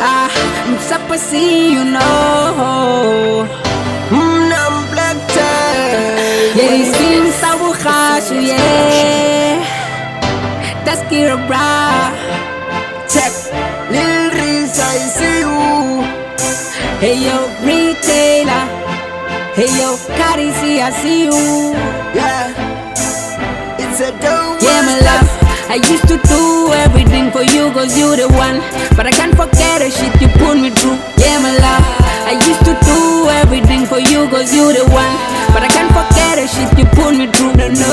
I'm Shappacee, you know. I'm blaqchain. Yeah, these things I will hash, yeah. That's Kira Bra. Check. Lil Reese, I see you. Hey yo, retailer. Hey yo, Shappacee, I see you. Yeah. It's a dope. Yeah, my love, I used to do everything for you, cause you the one. But I can't forget the shit you put me through. Yeah, my love, I used to do everything for you, cause you the one. But I can't forget the shit you put me through. No, no,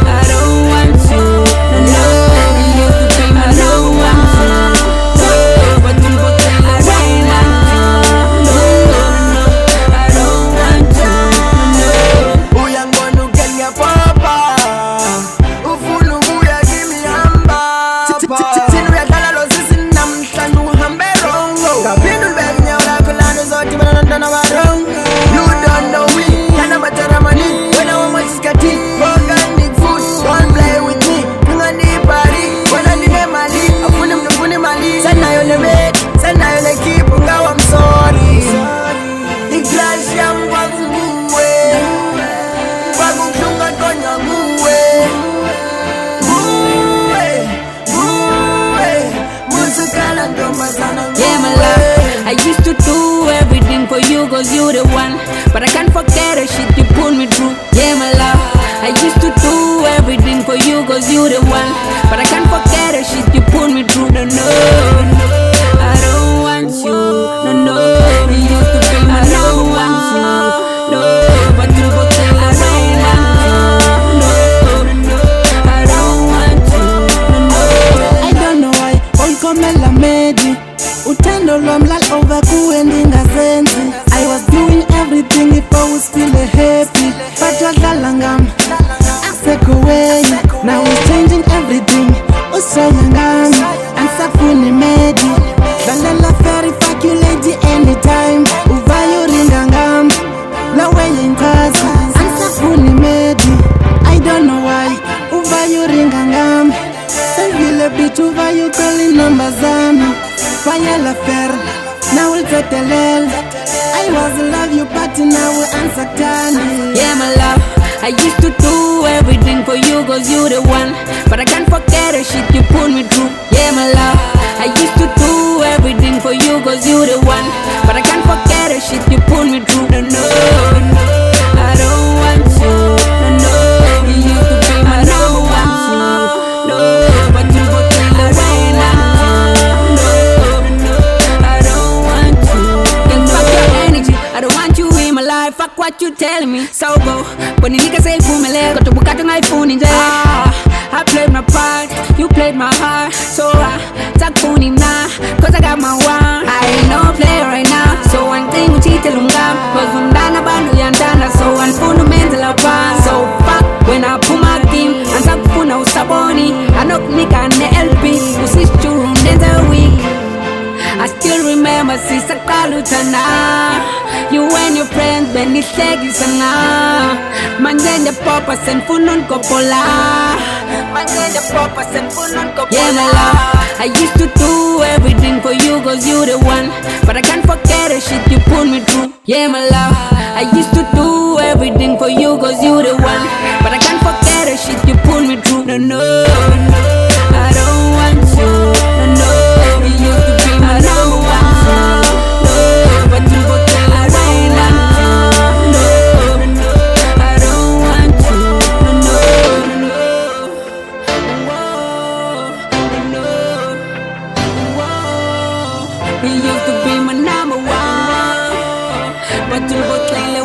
I don't want you. No, no, you used to be my no one. No, but you go tell the rain and no, no, I don't want you. No, no. Uyangibona ukenya papa. Ufuna ukuya kimi hamba. Thina uyadlala lo sisi namhlanje uhambe wrong. Kaphinda ulibeke inyawo lakho lana uzodibana nabantwana ba-wrong. You don't know me, yana matara mani. Wena wamoshisa isikhathi, organic food. Don't play with me, unganibhali. Wena ndinemali, afune mntu ufuna imali. Senayo nemedi, senayo nekhiphu, ngawo I'm sorry. Iclash yam kwakunguwe. Kwakubuhlungu kaqonywa nguwe. Musukala ntombazana nguwe. Yeah, my love, I used to do everything for you, cause you the one. But I can't forget the shit you put me through. Yeah, my love, I used to do everything for you, cause you the one. But I can't forget the shit you put me through. No, no, I don't want you. No, no, you used to be my no one. No, but you go tell the rain and no, no, I don't want you. No, no. I don't know why ulikomela medi uthando lwami over kuwe ndingazenzi. I was doing everything if I was still happy, but wadlala ngami asekho wenye. Now he's changing everything, ushoya ngami angisafuni medi. Dlalela very fuck you lady anytime, uvayoringa ngami lawe yinkaza angisafuni medi. I don't know why uvayoringa ngami sengile bitch uvayoqala inamba zami. Fayela fair, now we'll tetelela. I was in love you but now we answer. Yeah, my love, I used to do everything for you, cause you the one. But I can't forget the shit you put me through. Yeah, my love, I used to do everything for you, cause you the one. But I can't forget the shit you put me through. No, no, I don't want you. No, no, you used to be my no one. No, but you go tell the rain and no, I don't want you. And fuck your energy, I don't want you in my life. Fuck what you telling me. So go, but nigga say fumele, got to book out on iPhone in I played my part, you played my heart. So I takuni na, cause I got my one. I ain't no player right now. So one thing we cheat lunga, cause undana banu yandana. So one fundamental upon. So fuck when I pull my game, and sakufuna usaboni. I knock nigga ne LB, usischu ndenza week. I still remember sister Kalutana. You and your friends when it's leggy sana. Manjende papa sen funun kopola. Manjende papa sen funun kopola. Yeah, my love, I used to do everything for you, cause you the one. But I can't forget the shit you put me through. Yeah, my love, I used to do everything for you, cause you the one. But I can't forget the shit you put me through. No, no, I don't want you. No, no, you used to be my no one. No, but you go tell the rain and no, I don't want you. No, no, whoa, no, whoa. You used to be my number one, but you go tell the